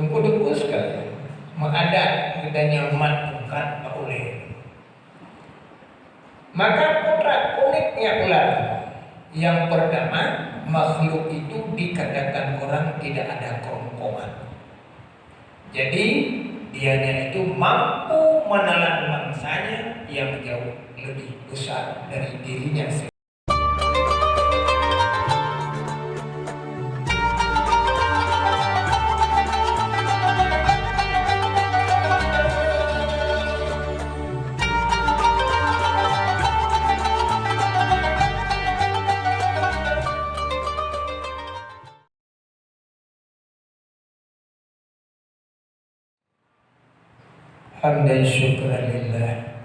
Tungku-tungku sekali mengadat kita nyaman bukan oleh. Maka potret uniknya ular. Yang pertama, makhluk itu dikatakan orang tidak ada kerongkongan. Jadi dianya itu mampu menelan mangsanya yang jauh lebih besar dari dirinya sendiri. Hamdan syukran lillah,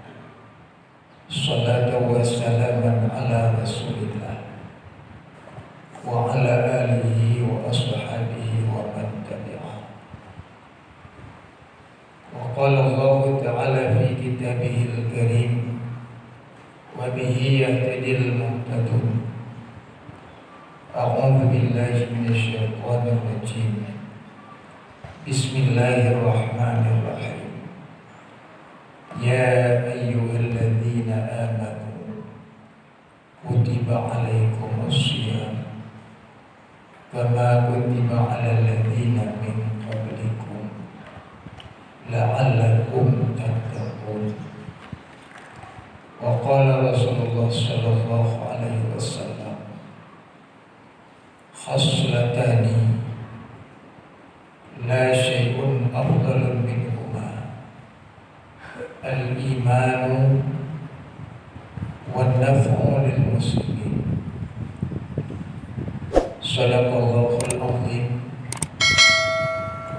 salatu wassalaman ala rasulillah wa ala alihi wa ashabihi wa man tabi'ah. Wa qala Allah ta'ala fi kitabihil karim wa bihi yahtadil muhtadun. A'udzu billahi minasy syaithanir rajim. Bismillahirrahmanirrahim. Ya ayyuhalladzina amanu kutiba alaikumus syiyam kama kutiba alal ladzina min qablikum la'allakum tattaqun. Wa qala Rasulullah sallallahu alaihi wasallam, khaslatani la syai'un afdalun minhuma al-imanu wan-naf'u lil-muslimin. Sadaqallahul azim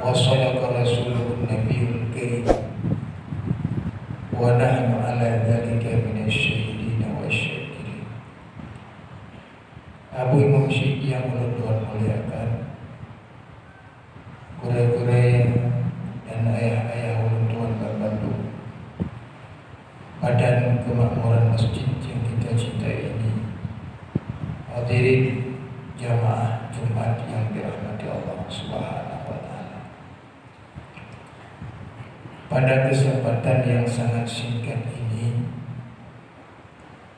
wa sadaqa rasuluhun nabiyul karim wa nahnu ala dzalika minasyahidin wasyakirin. Abu Imam Syekh yang Tuhan muliakan, guru-guru dan ayah-ayah ulun Tuhan berbantu Badan Kemakmuran Masjid yang kita cintai ini, hadirin jamaah Jumat yang dirahmati Allah Subhanahu wa taala. Pada kesempatan yang sangat singkat ini,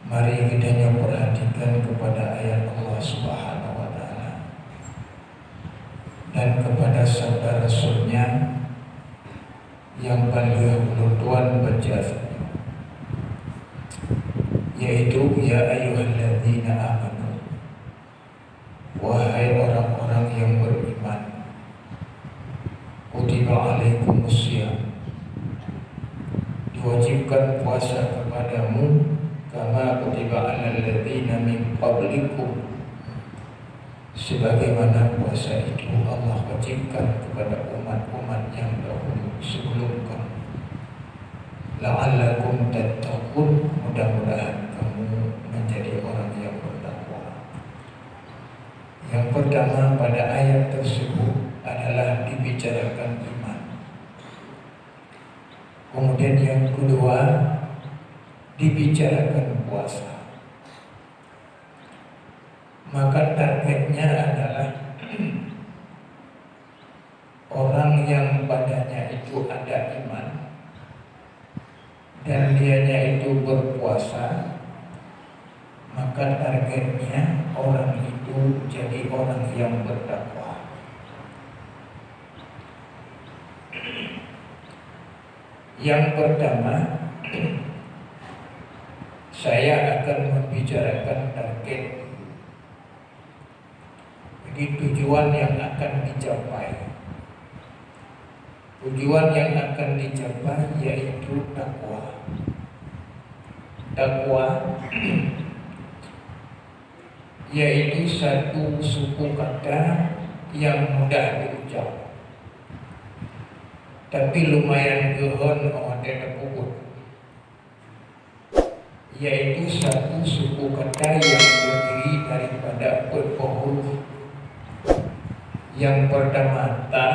mari kita perhatikan kepada ayat Allah Subhanahu wa taala dan kepada sabda Rasulnya yang beliau Tuhan baca, yaitu ya ayyuhalladzina amanu, wahai orang-orang yang beriman, kutiba alaikumus syiyam, diwajibkan puasa kepadamu, kama kutiba alal ladzina min qablikum, sebagaimana puasa itu Allah wajibkan kepada umat-umat yang dahulu sebelum kamu, la'allakum tattaqun, mudah-mudahan kamu menjadi orang yang bertakwa. Yang pertama pada ayat tersebut adalah dibicarakan iman. Kemudian yang kedua dibicarakan puasa. Maka targetnya adalah orang yang padanya itu ada iman dan dianya itu berpuasa, maka targetnya orang itu jadi orang yang bertakwa. Yang pertama, saya akan membicarakan target, jadi tujuan yang akan dicapai. Tujuan yang akan dicapai yaitu takwa. Takwa yaitu satu suku kata yang mudah diucap, tapi lumayan gehon awake kubut. Yaitu satu suku kata yang terdiri daripada berhuruf. Yang pertama ta,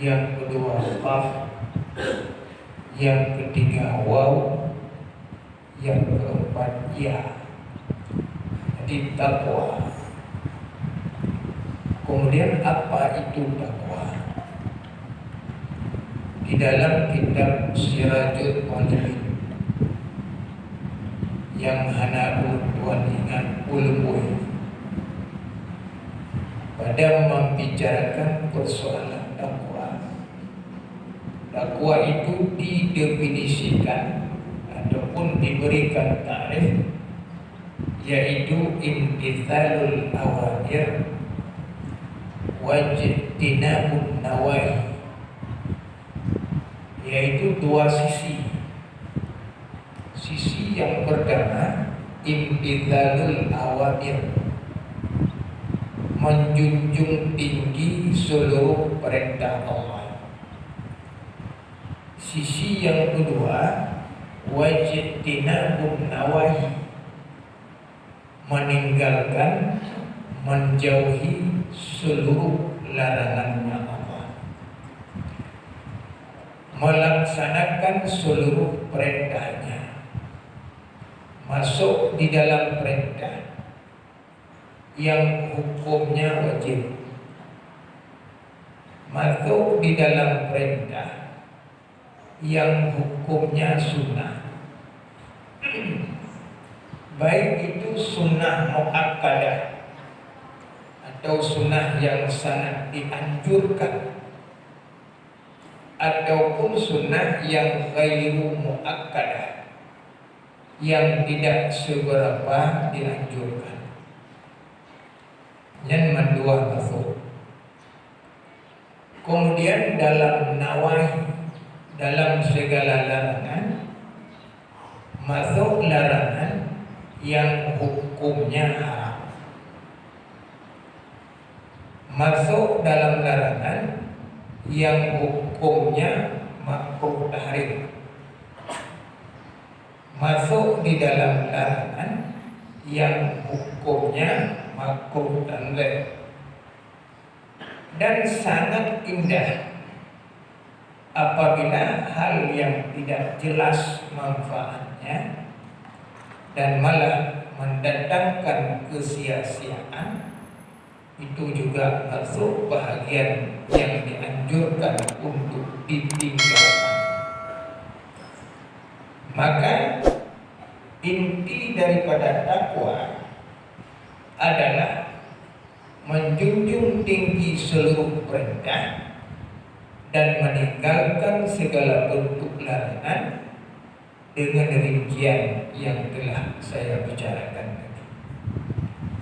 yang kedua qaf, yang ketiga waw, yang keempat ya. Jadi takwa. Kemudian apa itu takwa? di dalam kitab Sirajul Talibin yang hana tuan ingat ulumui pada membicarakan persoalan dakwah. Dakwah itu didefinisikan ataupun diberikan tarif, yaitu imtithalul awamir wajtinabun nawahi, yaitu dua sisi. Sisi yang pertama imtithalul awamir, menjunjung tinggi seluruh perintah Allah. Sisi yang kedua wajtinabun nawahi, meninggalkan, menjauhi seluruh larangannya Allah, melaksanakan seluruh perintahnya, masuk di dalam perintah yang hukumnya wajib, masuk di dalam perintah yang hukumnya sunnah, baik itu sunnah muakkadah atau sunnah yang sangat dianjurkan, ataupun sunnah yang ghairu muakkadah, yang tidak seberapa dianjurkan. Yang mendua masuk. Kemudian dalam nawahi, dalam segala larangan, masuk larangan yang hukumnya haram, masuk dalam larangan yang hukumnya makruh tahrim, masuk di dalam larangan yang hukumnya makruh tanzih. Dan sangat indah apabila hal yang tidak jelas manfaatnya dan malah mendatangkan kesia-siaan itu juga masuk bahagian yang dianjurkan untuk ditinggalkan. Maka inti daripada takwa adalah menjunjung tinggi seluruh perintah dan meninggalkan segala bentuk larangan dengan rincian yang telah saya bicarakan tadi.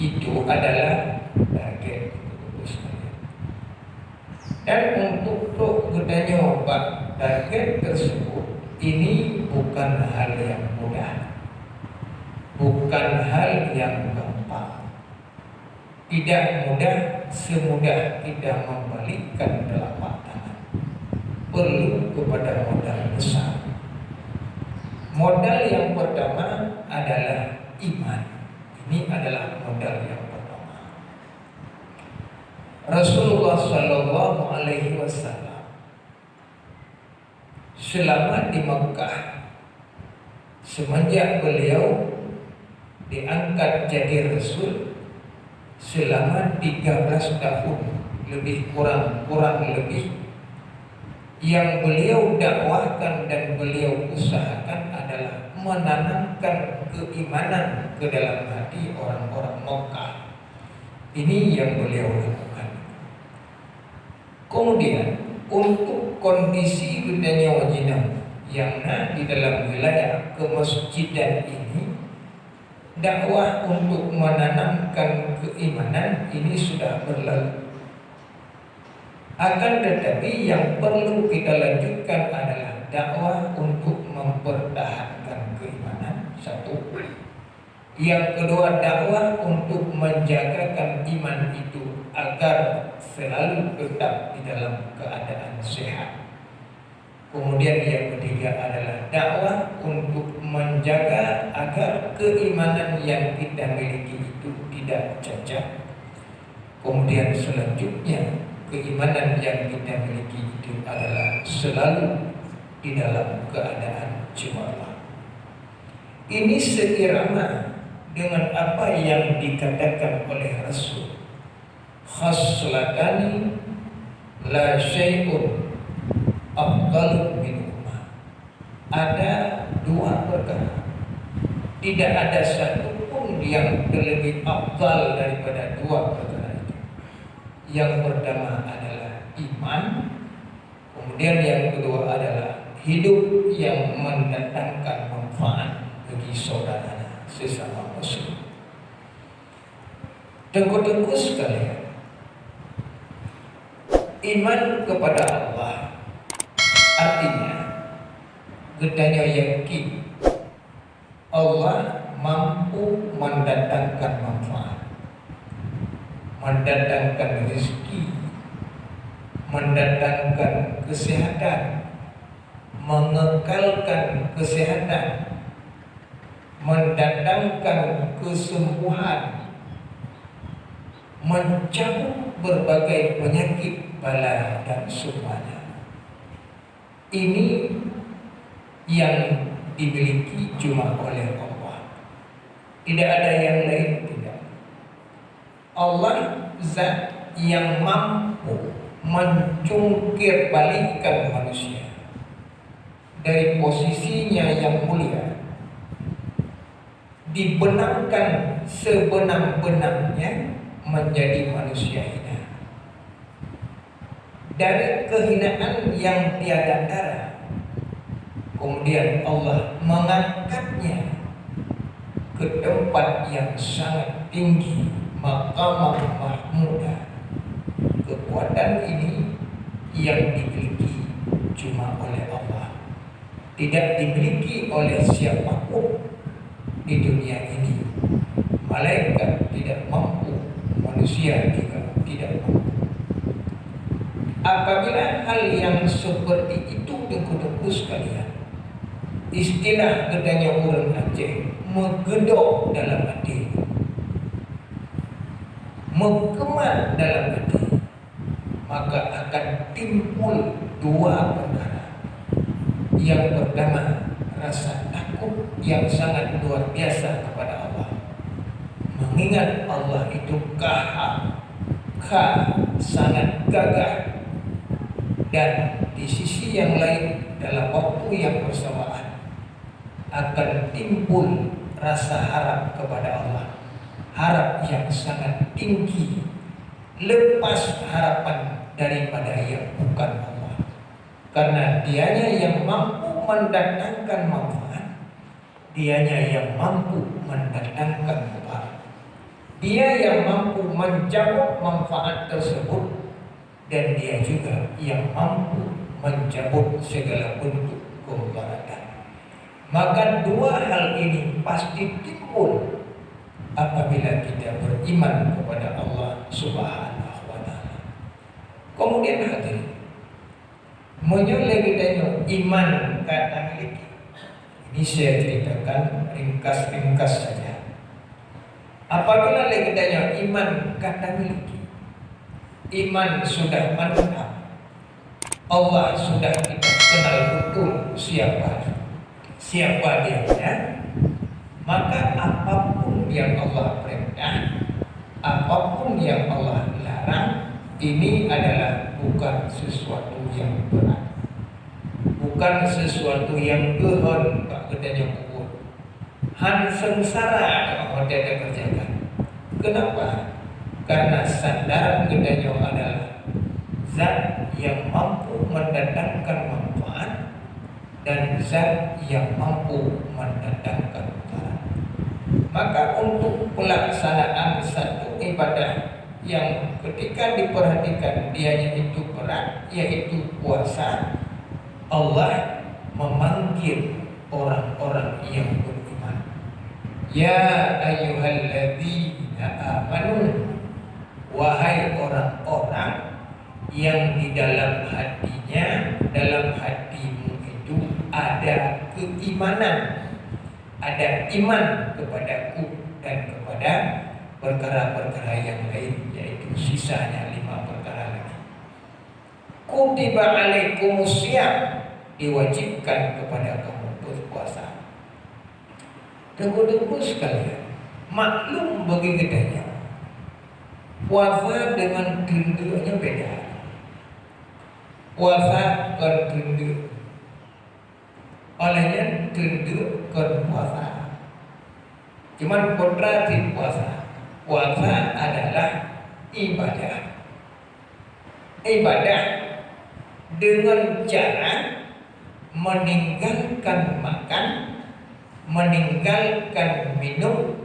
Itu adalah target itu. Dan untuk bertanya Pak, target tersebut ini bukan hal yang mudah, bukan hal yang gampang. Tidak mudah semudah kita membalikkan telapak tangan. Perlu kepada modal besar. Modal yang pertama adalah iman. Ini adalah modal yang pertama. Rasulullah Shallallahu Alaihi Wasallam selama di Mekah, semenjak beliau diangkat jadi Rasul, selama 13 tahun lebih kurang lebih, yang beliau dakwahkan dan beliau usahakan adalah menanamkan keimanan ke dalam hati orang-orang Mekah. Ini yang beliau lakukan. Kemudian untuk kondisi budaya wajinam yang di dalam wilayah kemasjidan ini, dakwah untuk menanamkan keimanan ini sudah berlalu. Akan tetapi yang perlu kita lanjutkan adalah dakwah untuk mempertahankan keimanan, satu. Yang kedua, dakwah untuk menjagakan iman itu agar selalu tetap di dalam keadaan sehat. Kemudian yang ketiga adalah dakwah untuk menjaga agar keimanan yang kita miliki itu tidak cacat. Kemudian selanjutnya, keimanan yang kita miliki itu adalah selalu di dalam keadaan cemerlang. Ini seirama dengan apa yang dikatakan oleh Rasul, khaslatani la syai'un afdal minhuma. Ada dua perkara, tidak ada satupun yang lebih afdal daripada dua perkara itu. Yang pertama adalah iman, kemudian yang kedua adalah hidup yang mendatangkan manfaat bagi saudara sesama muslim. Tengku-tengku sekalian, iman kepada Allah artinya gedanya yakin Allah mampu mendatangkan manfaat, mendatangkan rezeki, mendatangkan kesehatan, mengekalkan kesehatan, mendatangkan kesembuhan, mencabut berbagai penyakit bala dan semuanya. Ini yang dimiliki cuma oleh Allah, tidak ada yang lain, tidak. Allah zat yang mampu mencungkir balikkan manusia dari posisinya yang mulia, dibenamkan sebenam-benamnya menjadi manusia hina. Dari kehinaan yang tiada darah, kemudian Allah mengangkatnya ke tempat yang sangat tinggi, maqamah mahmudah. Kekuatan ini yang dimiliki cuma oleh Allah, tidak dimiliki oleh siapapun di dunia ini. Malaikat tidak mampu, manusia juga tidak mampu. Apabila hal yang seperti itu tengku-tengku sekalian, istilah gedanya orang Aceh, megedok dalam hati, menggema dalam hati, maka akan timbul dua perkara. Yang pertama, rasa takut yang sangat luar biasa kepada Allah, mengingat Allah itu sangat gagah. Dan di sisi yang lain, dalam waktu yang bersamaan akan timbul rasa harap kepada Allah, harap yang sangat tinggi, lepas harapan daripada yang bukan Allah, karena dianya yang mampu mendatangkan manfaat, dianya yang mampu mendatangkan mudarat, dia yang mampu mencabut manfaat tersebut, dan dia juga yang mampu mencabut segala bentuk kemudaratan. Maka dua hal ini pasti timbul apabila kita beriman kepada Allah Subhanahu wa ta'ala. Kemudian hadirin, menyoleh kitanya iman kata miliki. Ini saya ceritakan ringkas-ringkas saja. Apabila kitanya iman kata miliki, iman sudah mantap, Allah sudah kita kenal betul siapa dia, ya? Maka apapun yang Allah perintah, apapun yang Allah larang, ini adalah bukan sesuatu yang berat, bukan sesuatu yang gehon, Pak Gedanya Kubur, han sengsara kalau tidak kerjakan. Kenapa? Karena sandaran gedanya adalah zat yang mampu mendatangkan manfaat dan zat yang mampu mendatangkan mudarat. Maka untuk pelaksanaan satu ibadah yang ketika diperhatikan dianya itu berat, yaitu puasa, Allah memanggil orang-orang yang beriman. Ya ayyuhalladzina amanu, wahai orang-orang yang di dalam hatinya, dalam hatimu itu ada keimanan, ada iman kepadaku dan kepada perkara-perkara yang lain, yaitu sisanya 5 perkara lagi. Kutiba alaikumusiyam, diwajibkan kepada kamu berpuasa. Tengku-tengku sekalian, maklum bagi gedanya, puasa dengan rindunya beda. puasa kan tunduk. Olehnya tunduk kan puasa. Cuman kodrati puasa. Puasa adalah ibadah. Ibadah dengan cara meninggalkan makan, meninggalkan minum,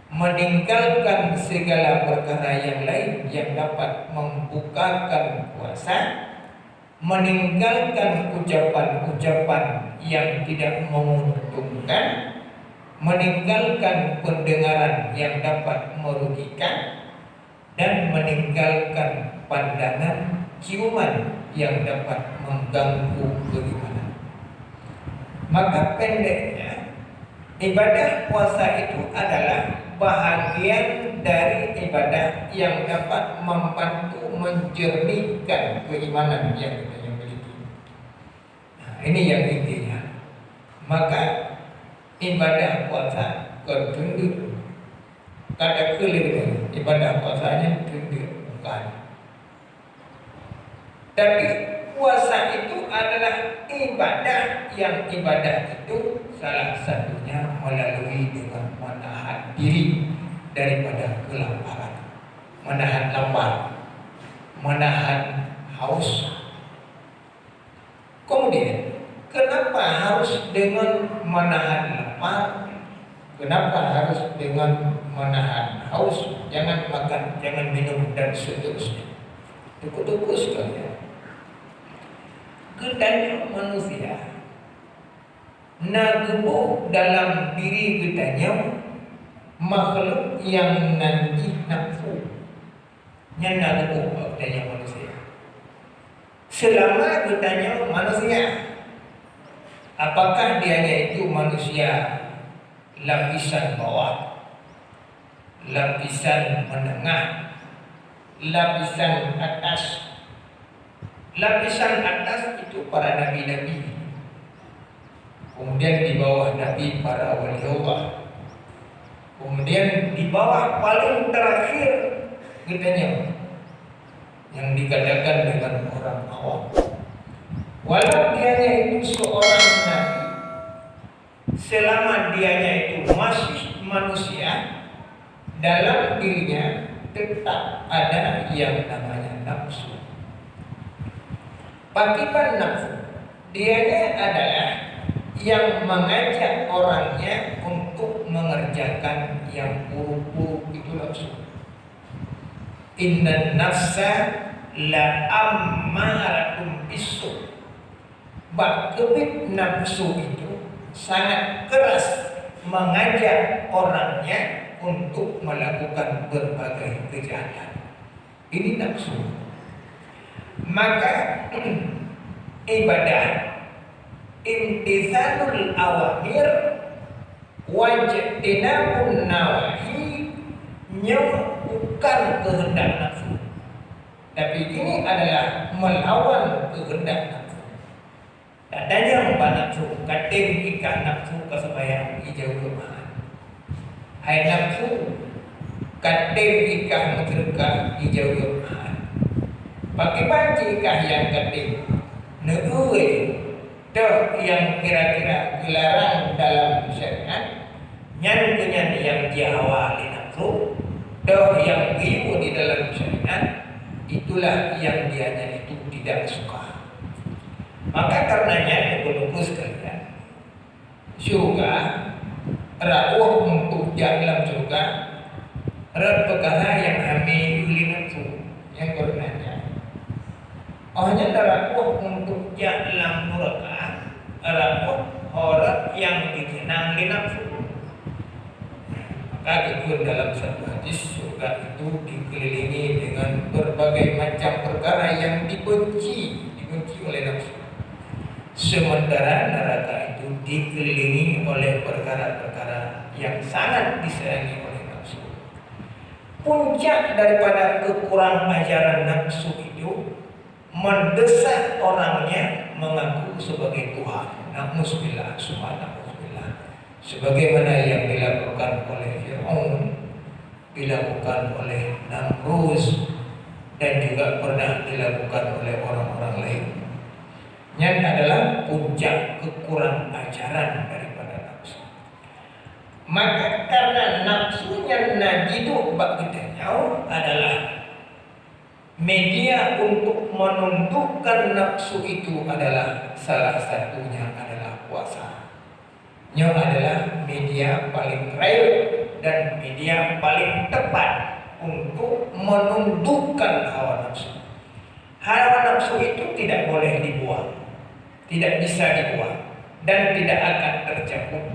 meninggalkan segala perkara yang lain yang dapat membukakan puasa, meninggalkan ucapan-ucapan yang tidak menguntungkan, meninggalkan pendengaran yang dapat merugikan, dan meninggalkan pandangan ciuman yang dapat mengganggu keimanan. Maka pendeknya, ibadah puasa itu adalah bahagian dari ibadah yang dapat membantu menjernihkan keimanan yang kita miliki. Nah, ini yang intinya. Maka ibadah puasa tunduk. Kata kelihatan ibadah puasanya tunduk bukan. Tapi puasa itu adalah ibadah yang ibadah itu salah satunya melalui dengan menahan diri daripada kelaparan, menahan lapar, menahan haus. Kemudian, kenapa harus dengan menahan lapar? Kenapa harus dengan menahan haus? Jangan makan, jangan minum, dan seterusnya. Tuku-tuku sekalian. Gedanya manusia nagebuh dalam diri gedanya makhluk yang nanti nafsu yang nagebuh gedanya manusia. Selama gedanya manusia, apakah dianya itu manusia lapisan bawah, lapisan menengah, lapisan atas? Lapisan atas itu para nabi-nabi. Kemudian di bawah nabi para wali Allah. Kemudian di bawah paling terakhir kitanya yang dikatakan dengan orang awam. Walau dianya itu seorang nabi, selama dianya itu masih manusia, dalam dirinya tetap ada yang namanya nafsu. Patipan nafsu, dianya adalah yang mengajak orangnya untuk mengerjakan yang buruk-buruk, itu nafsu. Inna nafsa la ammaratum bisu. Bakebit nafsu itu sangat keras mengajak orangnya untuk melakukan berbagai kejahatan. Ini nafsu. Maka ibadah imtithalul awamir wajtinabun nawahi bukan kehendak nafsu, tapi ini adalah melawan kehendak nafsu. Dadanya mbak nafsu kating ikah nafsu kesebayang hijau kemahan. Hai nafsu kating ikah mengerka hijau kemahan. Pakai banci kah yang keting neue doh yang kira-kira dilarang dalam syariat, nyan yang jawa di nafsu, doh yang giu di dalam syariat, itulah yang dianya itu tidak suka. Maka karenanya ibu-ibu sekalian, surga rawuh untuk dalam surga rat perkara yang kami nafsu yang karenanya hanya rawuh untuk dalam neraka, rawuh orang yang dikenang di nafsu. Maka itu dalam satu hadis, surga itu dikelilingi dengan berbagai macam perkara yang dibenci oleh nafsu. Sementara neraka itu dikelilingi oleh perkara-perkara yang sangat disayangi oleh nafsu. Puncak daripada kekurang ajaran nafsu itu mendesak orangnya mengaku sebagai Tuhan. Na'udzubillah, subhanallah. Sebagaimana yang dilakukan oleh Fir'aun, dilakukan oleh Namrud, dan juga pernah dilakukan oleh orang-orang lain. puncak kekurang ajaran daripada nafsu. Maka karena nafsunya najidu bak kita adalah media untuk menundukkan nafsu itu adalah salah satunya adalah puasa. Nya adalah media paling real dan media paling tepat untuk menundukkan hawa nafsu. Hawa nafsu itu tidak boleh dibuang, tidak bisa dibuang, dan tidak akan tercakup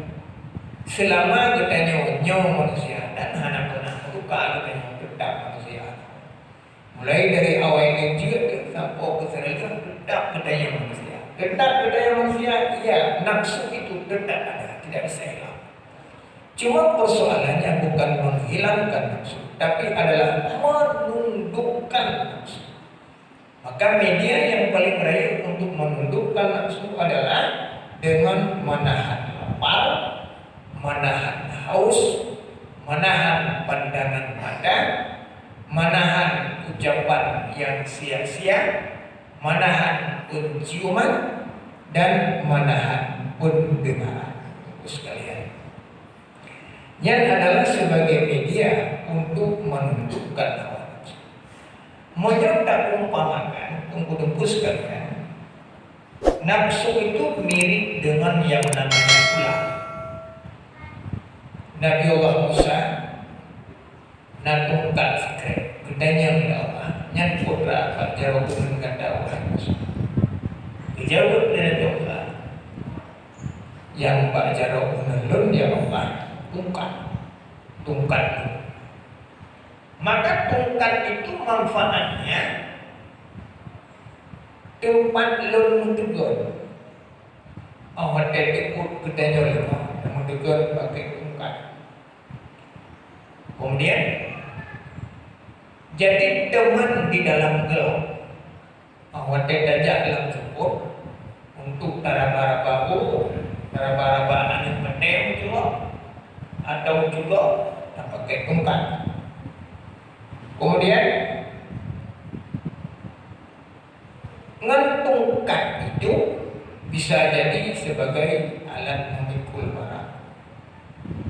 selama kita nyawa manusia dan hana pernah suka kita tetap manusia. Mulai dari awal kecil sampai ke sana tetap kita manusia. Tetap kita manusia, ya nafsu itu tetap ada, tidak bisa hilang. Cuma persoalannya bukan menghilangkan nafsu, tapi adalah menundukkan nafsu. Maka media yang paling real untuk menundukkan nafsu adalah dengan menahan lapar, menahan haus, menahan pandangan mata, menahan ucapan yang sia-sia, menahan penciuman, dan menahan pendengaran. Sekalian, yang adalah sebagai media untuk menundukkan hawa nafsu. Menyerta umpamakan, tunggu-tunggu sekalian, nafsu itu mirip dengan yang namanya ular. Nabi Allah Musa natungkan sekret, gedanya kepada Allah, nyan putra Pak Jarod dengan dakwah Musa. Dijawab dari Allah, yang Pak Jarod menelun ya Allah, tungkat. Maka tungkat itu manfaatnya tempat lun tegur. Awak tekuk gedanya lemah, namun tegur pakai tungkat. Kemudian jadi teman di dalam gelap. Awak dajak dalam cukup untuk tarabara anak petem juga, atau juga pakai tungkat. Kemudian tungkat itu bisa jadi sebagai alat memikul barang.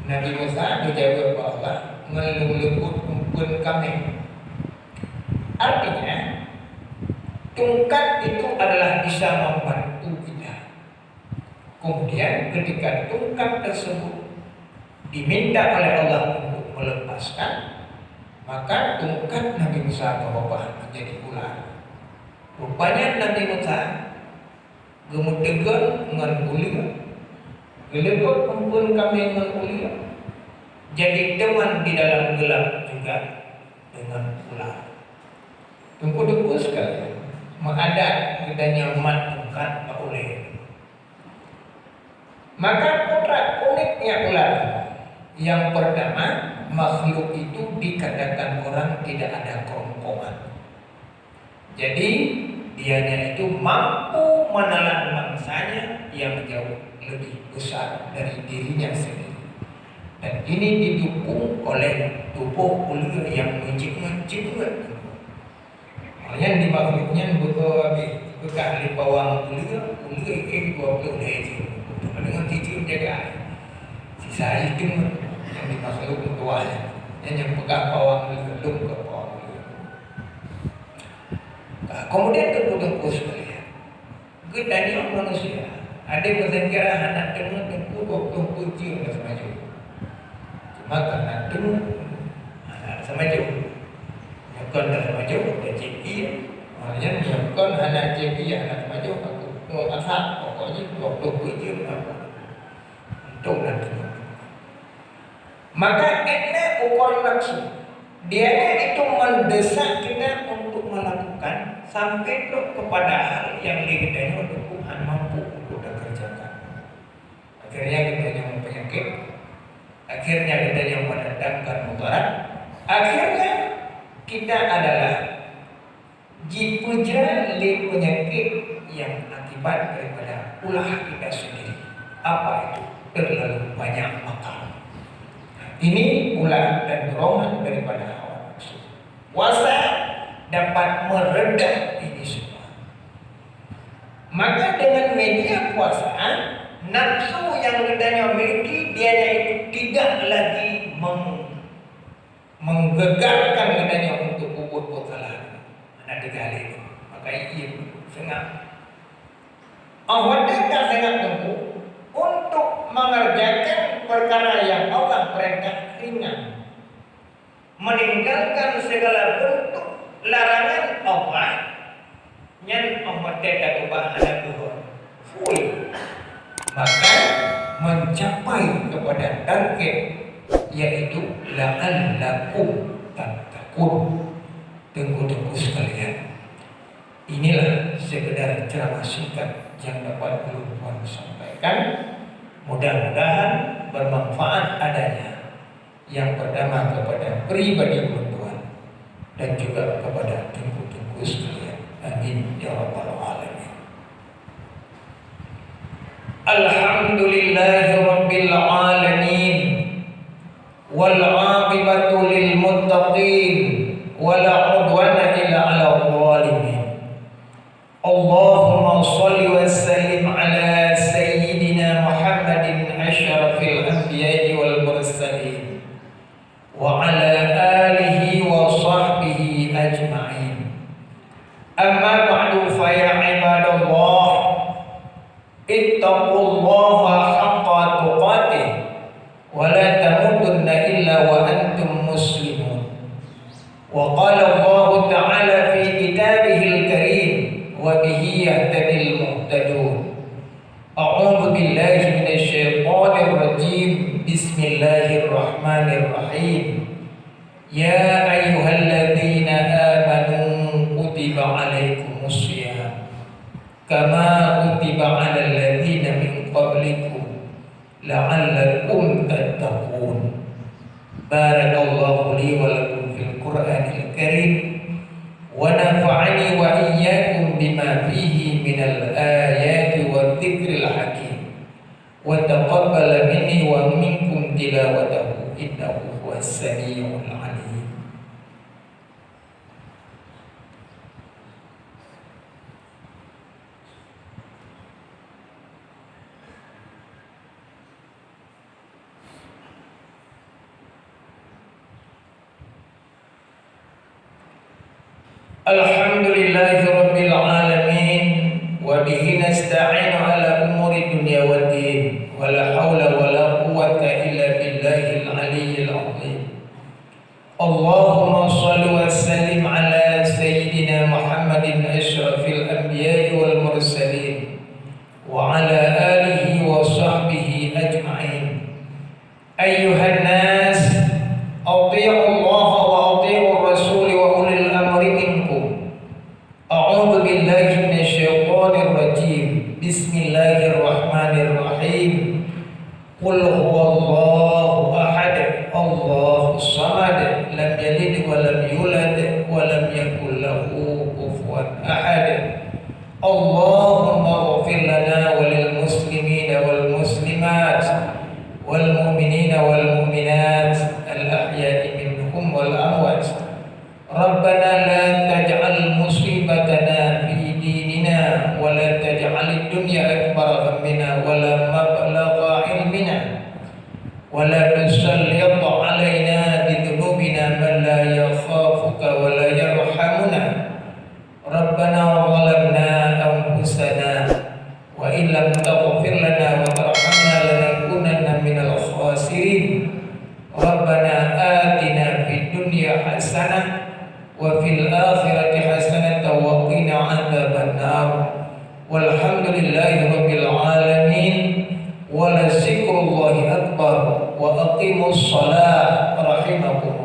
Nabi Musa dijawab Allah ngelulukut kumpul kami. Artinya tungkat itu adalah bisa membantu kita. Kemudian ketika tungkat tersebut diminta oleh Allah untuk melepaskan, maka tungkat Nabi Musa berubah menjadi ular. Rupanya Nabi Musa gemutegan dengan ular, gelebot kumpul kami dengan ular, jadi teman di dalam gelap juga dengan ular. Tunggu-tunggu sekali, mengadat kita nyaman tungkat tak boleh. Maka potret uniknya ular yang pertama, makhluk itu dikatakan orang tidak ada kerongkongan. Jadi dianya itu mampu menelan mangsanya yang jauh lebih besar dari dirinya sendiri. Dan ini didukung oleh tubuh ular yang mencik-mencik. Makanya di makhluknya buka ahli bawang ular ini 20 lejeng. Dengan tidur jaga. Sisa itu yang di makhluk tuanya, yang pegang bawang belum ke bawang. Kemudian tengku sekalian, gedanya manusia ada yang kira anak tengku 20 cium dan semacam. Cuma karena tengku anak semacam, bukan semacam CPI, makanya bukan anak CPI anak semacam aku asal pokoknya 20 cium apa untuk nanti. Maka ini ukur nafsu. Dia itu mendesak kita untuk melakukan sampai kepada hal yang kita Tuhan mampu untuk kerjakan. Akhirnya kita yang penyakit, akhirnya kita yang mendatangkan mudarat, akhirnya kita adalah jipuja li penyakit yang akibat daripada ulah kita sendiri. Apa itu? Terlalu banyak makan. Ini ulah dan dorongan daripada hawa nafsu. Puasa dapat meredam ini semua. Maka dengan media kuasa, nafsu yang hendaknya miliki dia itu tidak lagi menggegarkan hendaknya untuk bubut kesalahan. Anak digali itu. Maka ia sangat awalnya sangat tempuh untuk mengerjakan perkara yang Allah perintah ringan, meninggalkan segala bentuk larangan Allah yang Allah tidak kebahagiaan Tuhan full, maka mencapai kepada target yaitu la'allakum tattaqun. Tunggu-tunggu sekalian, inilah sekedar ceramah singkat yang dapat Tuhan sampaikan. Mudah-mudahan bermanfaat adanya. Yang pertama kepada pribadi Tuhan dan juga kepada tunggu-tunggu sekalian. Amin ya rabbal alamin. Alhamdulillahi rabbil alamin wal 'aqibatu lil muttaqin wala 'udwana illa 'alal zalimin. Allahumma shalli wa sallim ala sayyidina Muhammadin asyrafil anbiya'i wal mursalin wa ala alihi wa sahbihi ajma'in. Amma ba'du fa ya ibadallah, ittaqullaha haqqa tuqatih wa la tamutunna illa wa antum muslimun. Wa qala Allah ta'ala fi kitabihil karim wa bihi yahtadil muhtadun. A'udzu billahi minasy syaithanir rajim. Bismillahirrahmanirrahim. Ya ayyuhalladzina amanu kutiba alaikumus syiyam kama kutiba alal ladzina min qablikum la'allakum tattaqun. Barakallahu li wa lakum fil Qur'anil karim wa nafa'ani wa iyyakum bima fihi minal ayati wadh-dhikril hakim wa taqabbala minni wa minkum tilawatahu innahu huwas samiul alim. Alhamdulillahi rabbil alamin wa bihi nasta'inu ala umuri dunya waddin wa la hawla wa la quwwata illa billahil aliyyil azim. Allahumma shalli wa sallim ala sayyidina Muhammadin asyrafil anbiya'i wal mursalin wa ala alihi wa sahbihi ajma'in. Ayyuhan nas, ati'u Allah wa ati'u Rasul wa ulil amri minkum. A'udzu billahi minasyaitonir rajim. Bismillahirrahmanirrahim. Qul huwallahu ahad, Allahus samad, lam yalid wa lam yulad wa lam yakul lahu kufuwan ahad. Allahumma ighfir lana wa lil muslimina wal muslimat wal mu'minina wal mu'minat al ahya'i minhum wal amwat. Rabbana la taj'al musibatana fi dinina wa la taj'alid dunya akbar hammina wa la mablagha ilmina wa la tusallit alaina bi dhunubina man la yakhafuka wa la yarhamuna. Rabbana zalamna anfusana wa in lam taghfir lana wa tarhamna lanakunanna minal khasirin. Rabbana atina fid dunya hasanah wa fil akhirati hasanatan wa qina adzaban nar. Walhamdulillahi rabbil alamin wa la zikrullahi akbar wa aqimus shalah rahimakumullah.